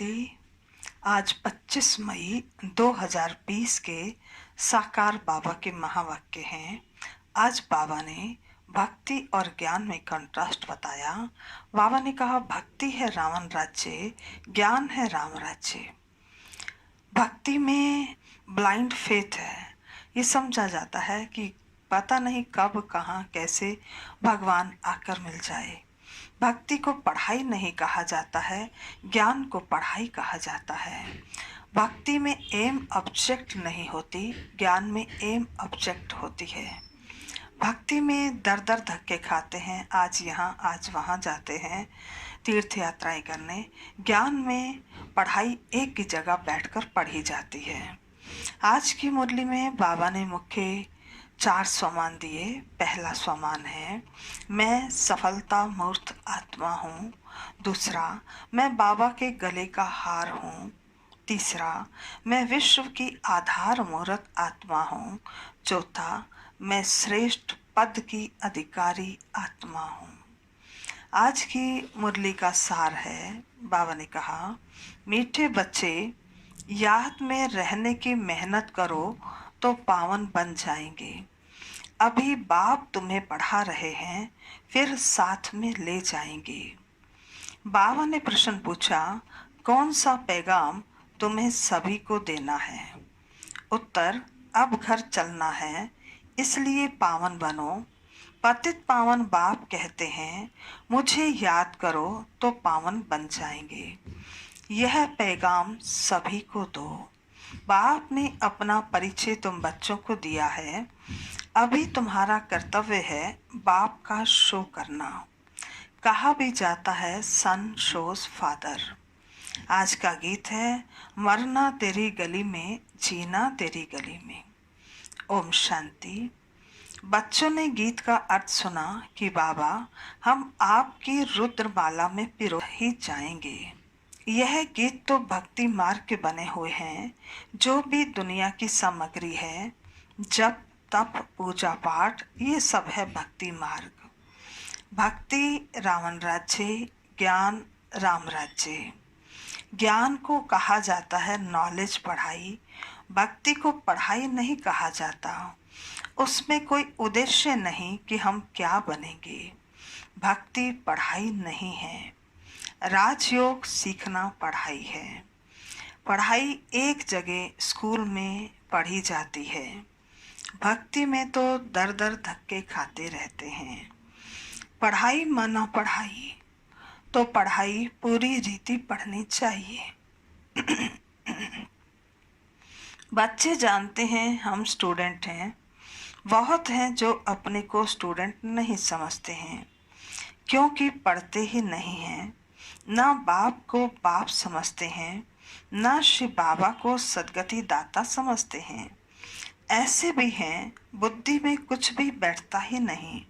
शांति। आज 25 मई 2020 के साकार बाबा के महावाक्य हैं। आज बाबा ने भक्ति और ज्ञान में कंट्रास्ट बताया। बाबा ने कहा, भक्ति है रावण राज्य, ज्ञान है राम राज्य। भक्ति में ब्लाइंड फेथ है। ये समझा जाता है कि पता नहीं कब कहाँ कैसे भगवान आकर मिल जाए। भक्ति को पढ़ाई नहीं कहा जाता है, ज्ञान को पढ़ाई कहा जाता है। भक्ति में एम ऑब्जेक्ट नहीं होती, ज्ञान में एम ऑब्जेक्ट होती है। भक्ति में दर दर धक्के खाते हैं, आज यहाँ आज वहाँ जाते हैं तीर्थ यात्राएं करने। ज्ञान में पढ़ाई एक ही जगह बैठकर पढ़ी जाती है। आज की मुरली में बाबा ने मुख्य 4 स्वमान दिए। पहला स्वमान है, मैं सफलता मूर्त आत्मा हूँ। दूसरा, मैं बाबा के गले का हार हूँ। तीसरा, मैं विश्व की आधार मूर्त आत्मा हूँ। चौथा, मैं श्रेष्ठ पद की अधिकारी आत्मा हूँ। आज की मुरली का सार है, बाबा ने कहा, मीठे बच्चे, याद में रहने की मेहनत करो तो पावन बन जाएंगे। अभी बाप तुम्हें पढ़ा रहे हैं, फिर साथ में ले जाएंगे। बाबा ने प्रश्न पूछा, कौन सा पैगाम तुम्हें सभी को देना है? उत्तर, अब घर चलना है, इसलिए पावन बनो। पतित पावन बाप कहते हैं, मुझे याद करो तो पावन बन जाएंगे। यह पैगाम सभी को दो। बाप ने अपना परिचय तुम बच्चों को दिया है। अभी तुम्हारा कर्तव्य है बाप का शो करना। कहा भी जाता है, सन शोज फादर। आज का गीत है, मरना तेरी गली में, जीना तेरी गली में। ओम शांति। बच्चों ने गीत का अर्थ सुना कि बाबा, हम आपकी रुद्रमाला में पिरो ही जाएंगे। यह गीत तो भक्ति मार्ग के बने हुए हैं। जो भी दुनिया की सामग्री है, जप तप पूजा पाठ, ये सब है भक्ति मार्ग। भक्ति रावण राज्य, ज्ञान राम राज्य। ज्ञान को कहा जाता है नॉलेज, पढ़ाई। भक्ति को पढ़ाई नहीं कहा जाता। उसमें कोई उद्देश्य नहीं कि हम क्या बनेंगे। भक्ति पढ़ाई नहीं है। राजयोग सीखना पढ़ाई है। पढ़ाई एक जगह स्कूल में पढ़ी जाती है। भक्ति में तो दर दर धक्के खाते रहते हैं। पढ़ाई माना पढ़ाई, तो पढ़ाई पूरी रीति पढ़नी चाहिए। बच्चे जानते हैं हम स्टूडेंट हैं। बहुत हैं जो अपने को स्टूडेंट नहीं समझते हैं, क्योंकि पढ़ते ही नहीं हैं। ना बाप को बाप समझते हैं, ना श्री बाबा को सदगति दाता समझते हैं। ऐसे भी हैं, बुद्धि में कुछ भी बैठता ही नहीं।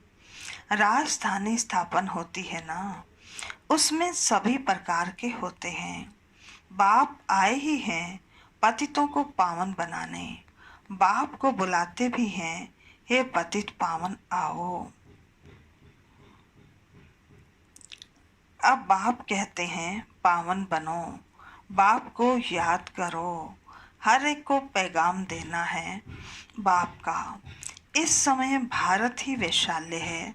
राजधानी स्थापन होती है ना, उसमें सभी प्रकार के होते हैं। बाप आए ही हैं पतितों को पावन बनाने। बाप को बुलाते भी हैं, हे पतित पावन आओ। अब बाप कहते हैं, पावन बनो, बाप को याद करो। हर एक को पैगाम देना है बाप का। इस समय भारत ही वैशाल्य है,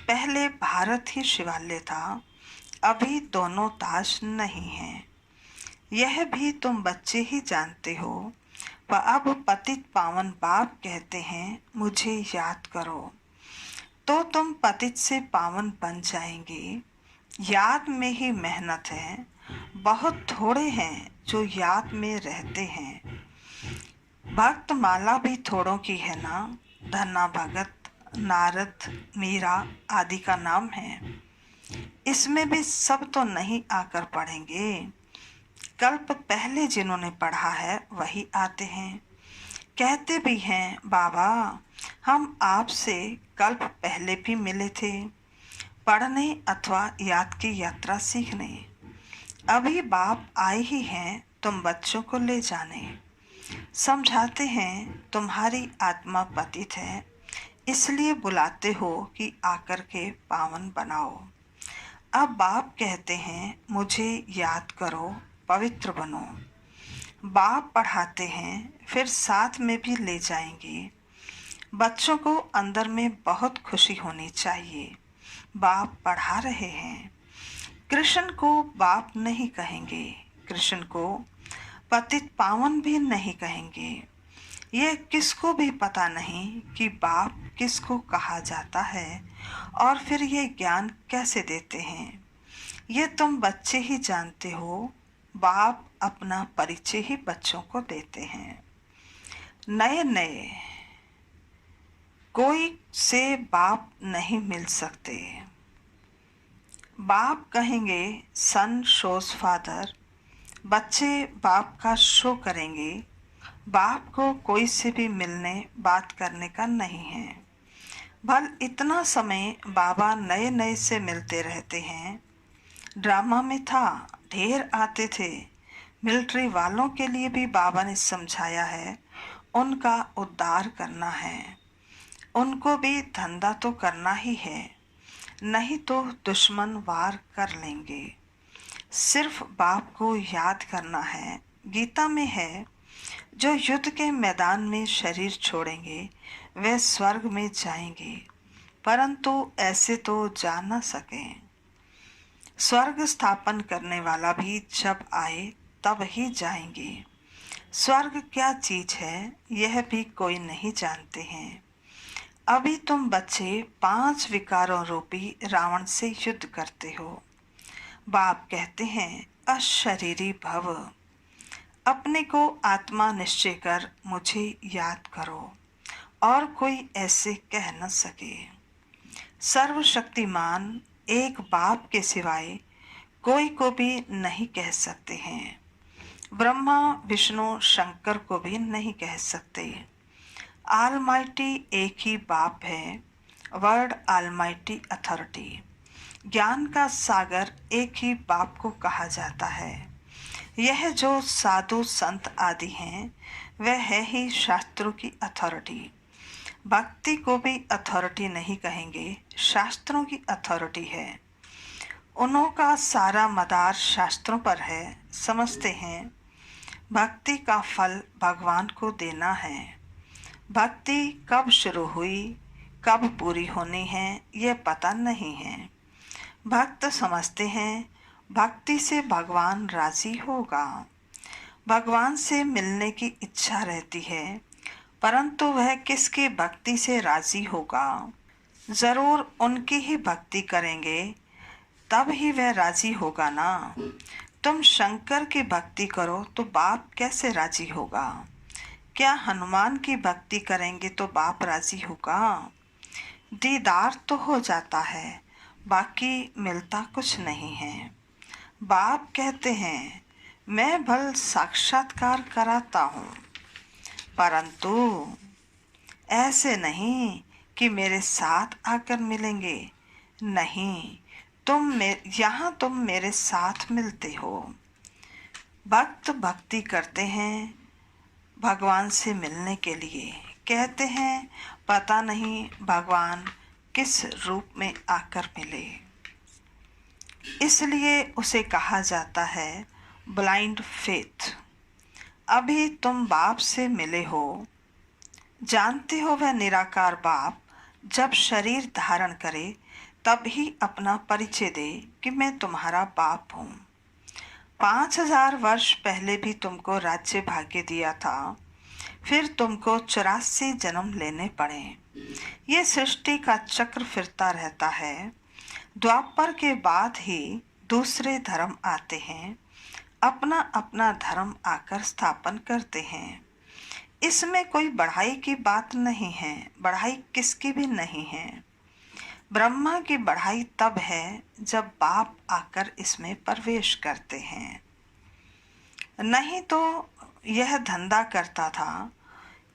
पहले भारत ही शिवालय था। अभी दोनों ताज नहीं हैं। यह भी तुम बच्चे ही जानते हो। वह अब पतित पावन बाप कहते हैं, मुझे याद करो, तो तुम पतित से पावन बन जाएंगे। याद में ही मेहनत है। बहुत थोड़े हैं जो याद में रहते हैं। भक्त माला भी थोड़ों की है ना। धन्ना भगत, नारद, मीरा आदि का नाम है। इसमें भी सब तो नहीं आकर पढ़ेंगे। कल्प पहले जिन्होंने पढ़ा है वही आते हैं। कहते भी हैं, बाबा हम आपसे कल्प पहले भी मिले थे, पढ़ने अथवा याद की यात्रा सीखने। अभी बाप आए ही हैं तुम बच्चों को ले जाने। समझाते हैं, तुम्हारी आत्मा पतित है, इसलिए बुलाते हो कि आकर के पावन बनाओ। अब बाप कहते हैं, मुझे याद करो पवित्र बनो। बाप पढ़ाते हैं, फिर साथ में भी ले जाएंगे। बच्चों को अंदर में बहुत खुशी होनी चाहिए। बाप पढ़ा रहे हैं। कृष्ण को बाप नहीं कहेंगे, कृष्ण को पतित पावन भी नहीं कहेंगे। ये किसको भी पता नहीं कि बाप किसको कहा जाता है और फिर ये ज्ञान कैसे देते हैं। ये तुम बच्चे ही जानते हो। बाप अपना परिचय ही बच्चों को देते हैं। नए नए कोई से बाप नहीं मिल सकते। बाप कहेंगे सन शोज फादर। बच्चे बाप का शो करेंगे। बाप को कोई से भी मिलने बात करने का नहीं है। भल इतना समय बाबा नए नए से मिलते रहते हैं। ड्रामा में था, ढेर आते थे। मिलिट्री वालों के लिए भी बाबा ने समझाया है, उनका उद्धार करना है। उनको भी धंधा तो करना ही है, नहीं तो दुश्मन वार कर लेंगे। सिर्फ बाप को याद करना है। गीता में है, जो युद्ध के मैदान में शरीर छोड़ेंगे वे स्वर्ग में जाएंगे, परंतु ऐसे तो जा न सकें। स्वर्ग स्थापन करने वाला भी जब आए तब ही जाएंगे। स्वर्ग क्या चीज है यह भी कोई नहीं जानते हैं। अभी तुम बच्चे 5 विकारों रूपी रावण से युद्ध करते हो। बाप कहते हैं अशरीरी भव। अपने को आत्मा निश्चय कर मुझे याद करो और कोई ऐसे कह न सके। सर्वशक्तिमान एक बाप के सिवाय कोई को भी नहीं कह सकते हैं। ब्रह्मा विष्णु शंकर को भी नहीं कह सकते। आलमाइटी एक ही बाप है। Word almighty authority. ज्ञान का सागर एक ही बाप को कहा जाता है। यह जो साधु संत आदि हैं वह है ही शास्त्रों की अथॉरिटी। भक्ति को भी अथॉरिटी नहीं कहेंगे, शास्त्रों की अथॉरिटी है। उन्हों का सारा मदार शास्त्रों पर है। समझते हैं भक्ति का फल भगवान को देना है। भक्ति कब शुरू हुई, कब पूरी होनी है, यह पता नहीं है। भक्त समझते हैं भक्ति से भगवान राजी होगा। भगवान से मिलने की इच्छा रहती है, परंतु वह किसकी भक्ति से राजी होगा। जरूर उनकी ही भक्ति करेंगे तब ही वह राजी होगा ना। तुम शंकर की भक्ति करो तो बाप कैसे राजी होगा। क्या हनुमान की भक्ति करेंगे तो बाप राजी होगा। दीदार तो हो जाता है, बाकी मिलता कुछ नहीं है। बाप कहते हैं मैं भल साक्षात्कार कराता हूँ, परंतु ऐसे नहीं कि मेरे साथ आकर मिलेंगे। नहीं, यहाँ तुम मेरे साथ मिलते हो। भक्त भक्ति करते हैं भगवान से मिलने के लिए। कहते हैं पता नहीं भगवान किस रूप में आकर मिले, इसलिए उसे कहा जाता है ब्लाइंड फेथ। अभी तुम बाप से मिले हो, जानते हो वह निराकार बाप जब शरीर धारण करे तब ही अपना परिचय दे कि मैं तुम्हारा बाप हूँ। 5000 वर्ष पहले भी तुमको राज्य भाग्य दिया था, फिर तुमको 84 जन्म लेने पड़े। ये सृष्टि का चक्र फिरता रहता है। द्वापर के बाद ही दूसरे धर्म आते हैं, अपना अपना धर्म आकर स्थापन करते हैं। इसमें कोई बढ़ाई की बात नहीं है, बढ़ाई किसकी भी नहीं है। ब्रह्मा की बढ़ाई तब है जब बाप आकर इसमें प्रवेश करते हैं, नहीं तो यह धंधा करता था।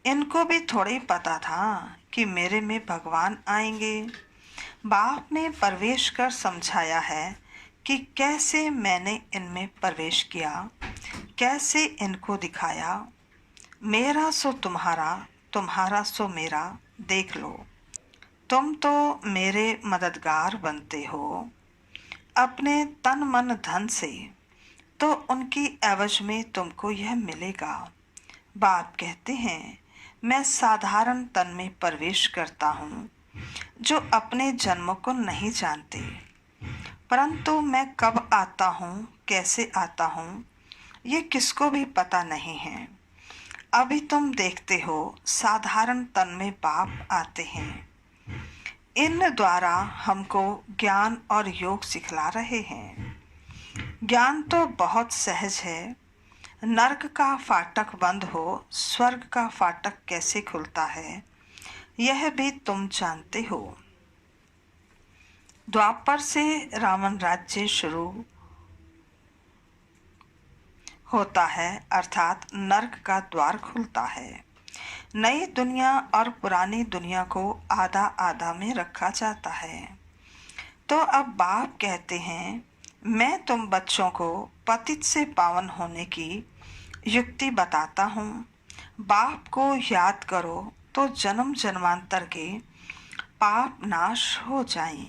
इनको भी थोड़ी पता था कि मेरे में भगवान आएंगे। बाप ने प्रवेश कर समझाया है कि कैसे मैंने इनमें प्रवेश किया, कैसे इनको दिखाया। मेरा सो तुम्हारा, तुम्हारा सो मेरा, देख लो। तुम तो मेरे मददगार बनते हो। अपने तन मन धन से तो उनकी एवज में तुमको यह मिलेगा। बाप कहते हैं, मैं साधारण तन में प्रवेश करता हूँ जो अपने जन्म को नहीं जानते, परंतु मैं कब आता हूँ, कैसे आता हूँ, ये किसको भी पता नहीं है। अभी तुम देखते हो साधारण तन में बाप आते हैं। इन द्वारा हमको ज्ञान और योग सिखला रहे हैं। ज्ञान तो बहुत सहज है। नरक का फाटक बंद हो, स्वर्ग का फाटक कैसे खुलता है, यह भी तुम जानते हो। द्वापर से रावण राज्य शुरू होता है, अर्थात नरक का द्वार खुलता है। नई दुनिया और पुरानी दुनिया को आधा आधा में रखा जाता है। तो अब बाप कहते हैं, मैं तुम बच्चों को पतित से पावन होने की युक्ति बताता हूँ। बाप को याद करो तो जन्म जन्मांतर के पाप नाश हो जाएं।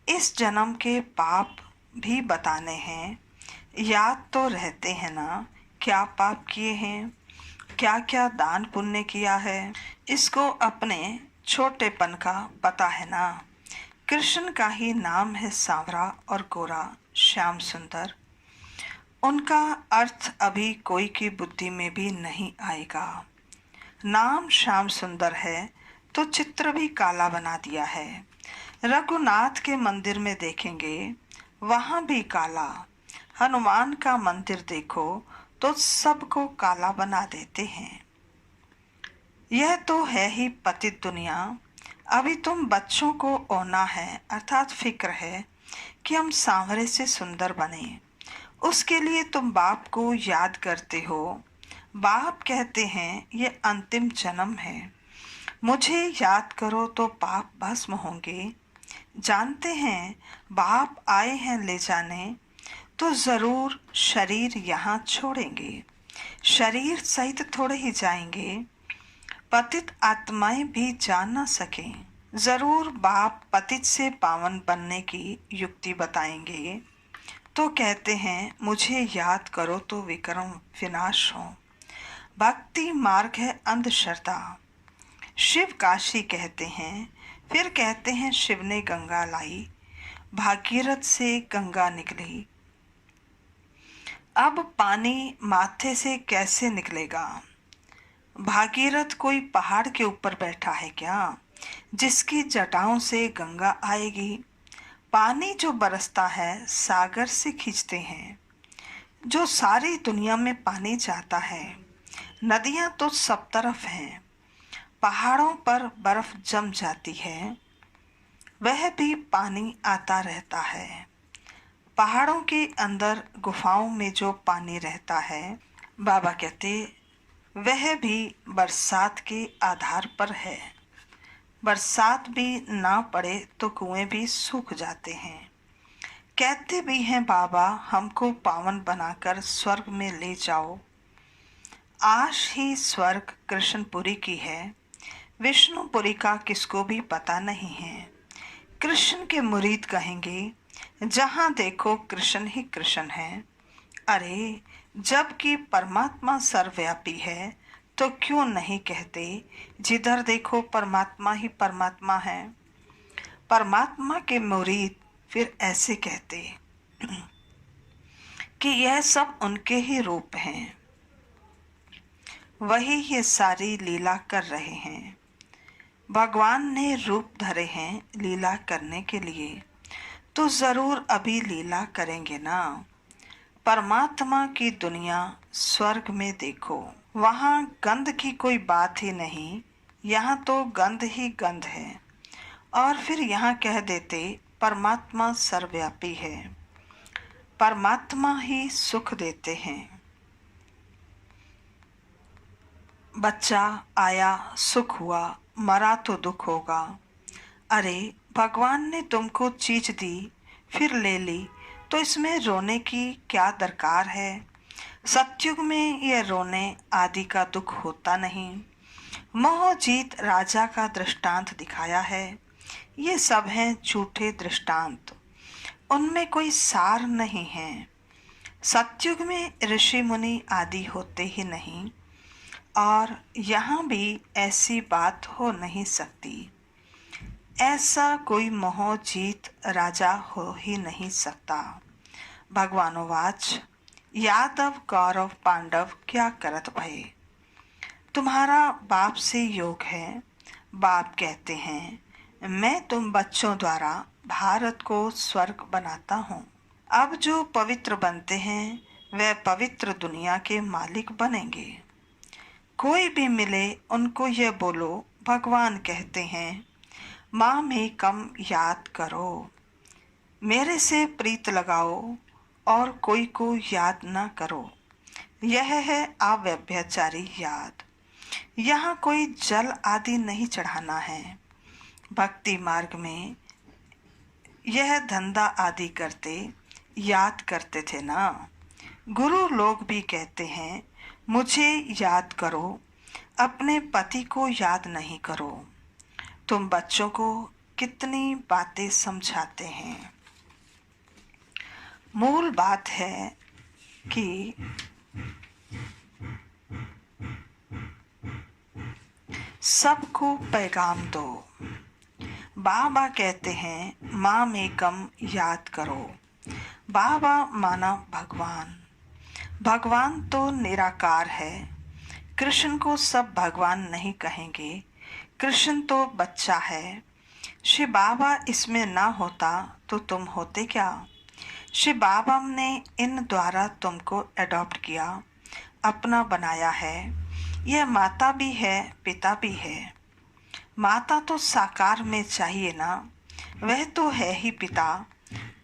इस जन्म के पाप भी बताने हैं। याद तो रहते हैं ना, क्या पाप किए हैं, क्या क्या दान पुण्य किया है, इसको अपने छोटेपन का पता है ना। कृष्ण का ही नाम है सांवरा और गोरा, श्याम सुंदर। उनका अर्थ अभी कोई की बुद्धि में भी नहीं आएगा। नाम श्याम सुंदर है तो चित्र भी काला बना दिया है। रघुनाथ के मंदिर में देखेंगे, वहाँ भी काला। हनुमान का मंदिर देखो तो सबको काला बना देते हैं। यह तो है ही पतित दुनिया। अभी तुम बच्चों को ओना है, अर्थात फिक्र है कि हम सांवरे से सुंदर बने। उसके लिए तुम बाप को याद करते हो। बाप कहते हैं, ये अंतिम जन्म है, मुझे याद करो तो पाप भस्म होंगे। जानते हैं बाप आए हैं ले जाने, तो ज़रूर शरीर यहाँ छोड़ेंगे। शरीर सहित थोड़े ही जाएंगे। पतित आत्माएं भी जा न सकें। ज़रूर बाप पतित से पावन बनने की युक्ति बताएंगे। तो कहते हैं, मुझे याद करो तो विक्रम विनाश हो। भक्ति मार्ग है अंधश्रद्धा। शिव काशी कहते हैं, फिर कहते हैं शिव ने गंगा लाई, भागीरथ से गंगा निकली। अब पानी माथे से कैसे निकलेगा? भागीरथ कोई पहाड़ के ऊपर बैठा है क्या, जिसकी जटाओं से गंगा आएगी? पानी जो बरसता है सागर से खींचते हैं। जो सारी दुनिया में पानी जाता है, नदियां तो सब तरफ हैं। पहाड़ों पर बर्फ जम जाती है, वह भी पानी आता रहता है। पहाड़ों के अंदर गुफाओं में जो पानी रहता है, बाबा कहते वह भी बरसात के आधार पर है। बरसात भी ना पड़े तो कुएं भी सूख जाते हैं। कहते भी हैं बाबा, हमको पावन बनाकर स्वर्ग में ले जाओ। आश ही स्वर्ग कृष्णपुरी की है, विष्णुपुरी का किसको भी पता नहीं है। कृष्ण के मुरीद कहेंगे, जहाँ देखो कृष्ण ही कृष्ण है। अरे, जबकि परमात्मा सर्वव्यापी है तो क्यों नहीं कहते, जिधर देखो परमात्मा ही परमात्मा है। परमात्मा के मुरीद फिर ऐसे कहते कि यह सब उनके ही रूप हैं, वही ये सारी लीला कर रहे हैं। भगवान ने रूप धरे हैं लीला करने के लिए, तो ज़रूर अभी लीला करेंगे ना। परमात्मा की दुनिया स्वर्ग में देखो, वहाँ गंध की कोई बात ही नहीं, यहाँ तो गंध ही गंध है। और फिर यहाँ कह देते परमात्मा सर्वव्यापी है, परमात्मा ही सुख देते हैं। बच्चा आया सुख हुआ, मरा तो दुख होगा। अरे, भगवान ने तुमको चीज दी फिर ले ली, तो इसमें रोने की क्या दरकार है। सतयुग में यह रोने आदि का दुख होता नहीं। मोहजीत राजा का दृष्टांत दिखाया है। ये सब हैं झूठे दृष्टांत, उनमें कोई सार नहीं है। सतयुग में ऋषि मुनि आदि होते ही नहीं, और यहाँ भी ऐसी बात हो नहीं सकती। ऐसा कोई मोह जीत राजा हो ही नहीं सकता। भगवानोवाच यादव कौरव पांडव क्या करत भये। तुम्हारा बाप से योग है। बाप कहते हैं मैं तुम बच्चों द्वारा भारत को स्वर्ग बनाता हूँ। अब जो पवित्र बनते हैं वे पवित्र दुनिया के मालिक बनेंगे। कोई भी मिले उनको ये बोलो भगवान कहते हैं माँ में कम याद करो, मेरे से प्रीत लगाओ और कोई को याद ना करो। यह है अव्यभिचारी याद। यहाँ कोई जल आदि नहीं चढ़ाना है। भक्ति मार्ग में यह धंधा आदि करते याद करते थे ना। गुरु लोग भी कहते हैं मुझे याद करो, अपने पति को याद नहीं करो। तुम बच्चों को कितनी बातें समझाते हैं। मूल बात है कि सबको पैगाम दो। बाबा कहते हैं माँ में कम याद करो। बाबा माना भगवान। भगवान तो निराकार है। कृष्ण को सब भगवान नहीं कहेंगे, कृष्ण तो बच्चा है। श्री बाबा इसमें ना होता तो तुम होते क्या। श्री बाबा ने इन द्वारा तुमको अडॉप्ट किया, अपना बनाया है। यह माता भी है पिता भी है। माता तो साकार में चाहिए ना, वह तो है ही पिता।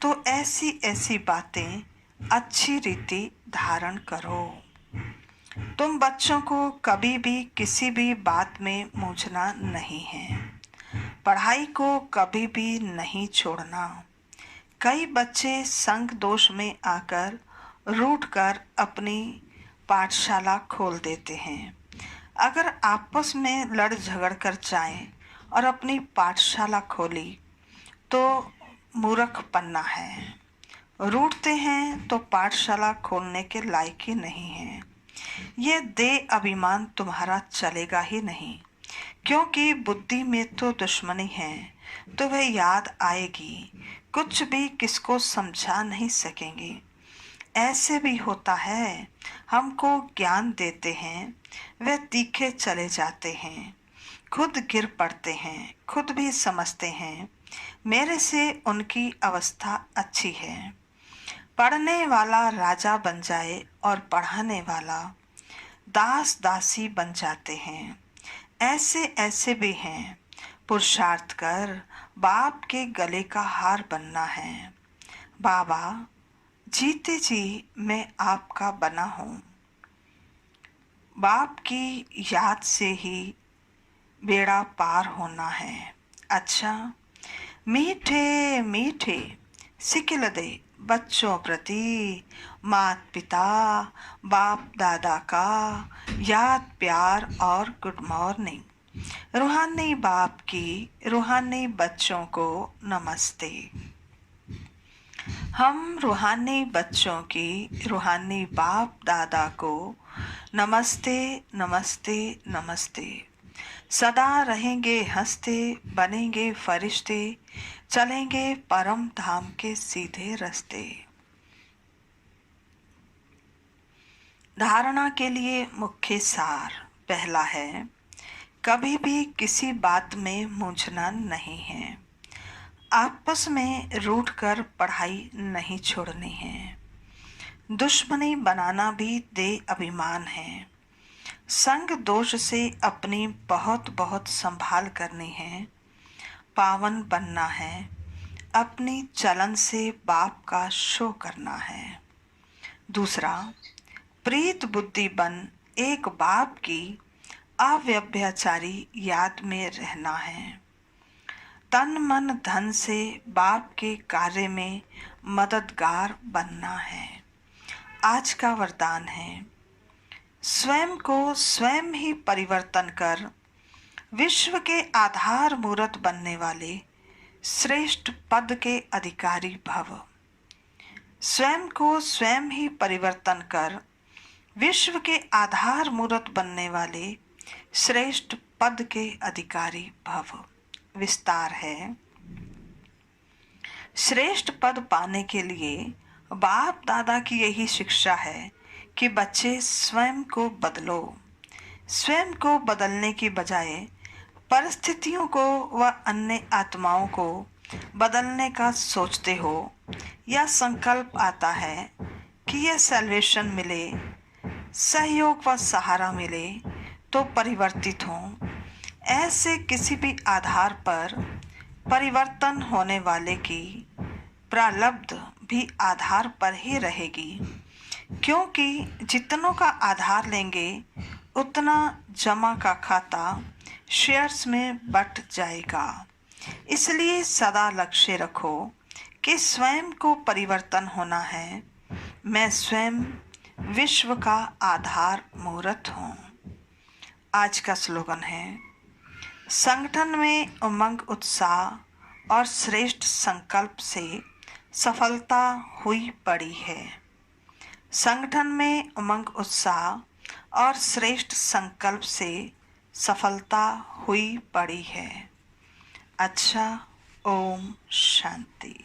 तो ऐसी ऐसी बातें अच्छी रीति धारण करो। तुम बच्चों को कभी भी किसी भी बात में मूंझना नहीं है। पढ़ाई को कभी भी नहीं छोड़ना। कई बच्चे संग दोष में आकर रूठकर अपनी पाठशाला खोल देते हैं। अगर आपस में लड़ झगड़ कर जाएं और अपनी पाठशाला खोली तो मूर्खपन्ना है। रूठते हैं तो पाठशाला खोलने के लायक ही नहीं है। यह देह अभिमान तुम्हारा चलेगा ही नहीं, क्योंकि बुद्धि में तो दुश्मनी है। तो वह याद आएगी, कुछ भी किसको समझा नहीं सकेंगे। ऐसे भी होता है, हमको ज्ञान देते हैं, वे तीखे चले जाते हैं, खुद गिर पड़ते हैं, खुद भी समझते हैं मेरे से उनकी अवस्था अच्छी है। पढ़ने वाला राजा बन जाए और पढ़ाने वाला दास दासी बन जाते हैं। ऐसे ऐसे भी हैं। पुरुषार्थ कर बाप के गले का हार बनना है। बाबा जीते जी मैं आपका बना हूँ। बाप की याद से ही बेड़ा पार होना है। अच्छा, मीठे मीठे सिकिल दे बच्चों प्रति मात पिता बाप दादा का याद प्यार और गुड मॉर्निंग। रूहानी बाप की रूहानी बच्चों को नमस्ते। हम रूहानी बच्चों की रूहानी बाप दादा को नमस्ते नमस्ते नमस्ते। सदा रहेंगे हंसते, बनेंगे फरिश्ते, चलेंगे परम धाम के सीधे रास्ते। धारणा के लिए मुख्य सार पहला है, कभी भी किसी बात में मूंझना नहीं है। आपस में रूठकर पढ़ाई नहीं छोड़नी है। दुश्मनी बनाना भी देह अभिमान है। संग दोष से अपनी बहुत बहुत संभाल करनी है। पावन बनना है। अपनी चलन से बाप का शो करना है। दूसरा, प्रीत बुद्धि बन एक बाप की अव्यभिचारी याद में रहना है। तन मन धन से बाप के कार्य में मददगार बनना है। आज का वरदान है, स्वयं को स्वयं ही परिवर्तन कर विश्व के आधार मूर्त बनने वाले श्रेष्ठ पद के अधिकारी भव। स्वयं को स्वयं ही परिवर्तन कर विश्व के आधार मूर्त बनने वाले श्रेष्ठ पद के अधिकारी भव। विस्तार है। श्रेष्ठ पद पाने के लिए बाप दादा की यही शिक्षा है कि बच्चे स्वयं को बदलो। स्वयं को बदलने की बजाय परिस्थितियों को व अन्य आत्माओं को बदलने का सोचते हो या संकल्प आता है कि यह सैल्वेशन मिले, सहयोग व सहारा मिले तो परिवर्तित हों। ऐसे किसी भी आधार पर परिवर्तन होने वाले की प्रारब्ध भी आधार पर ही रहेगी, क्योंकि जितनों का आधार लेंगे उतना जमा का खाता शेयर्स में बट जाएगा। इसलिए सदा लक्ष्य रखो कि स्वयं को परिवर्तन होना है। मैं स्वयं विश्व का आधार मूर्त हूँ। आज का स्लोगन है, संगठन में उमंग उत्साह और श्रेष्ठ संकल्प से सफलता हुई पड़ी है। संगठन में उमंग उत्साह और श्रेष्ठ संकल्प से सफलता हुई पड़ी है। अच्छा, ओम शांति।